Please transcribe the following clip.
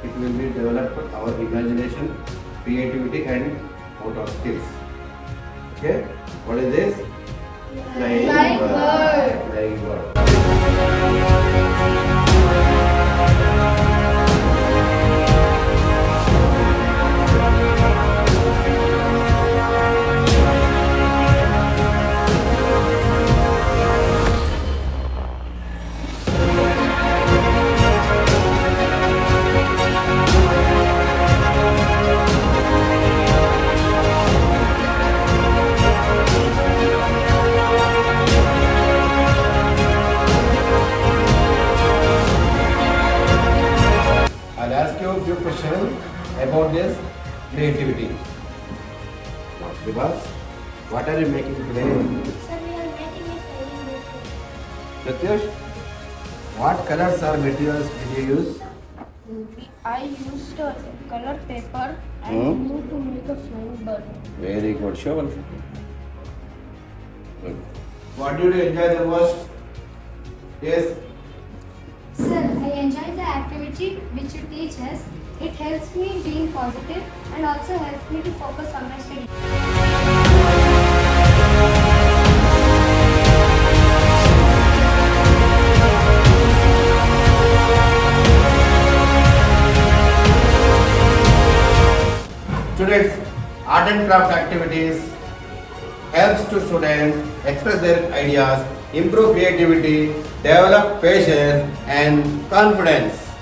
it will be developed our imagination, creativity and motor skills. Okay, what is this? Flying bird. Flying bird. I'll ask you a few questions about this creativity. Because what are you making today? Sir, we are making a flying bird. Pratyush, what colors or materials did you use? I used color paper and glue to make a flying bird. Very good. Show one. Good. What did you enjoy the most? Yes. Sir, I enjoy the activity which you teach us. It helps me being positive and also helps me to focus on my study. Students, art and craft activities helps to students express their ideas, improve creativity, develop patience and confidence.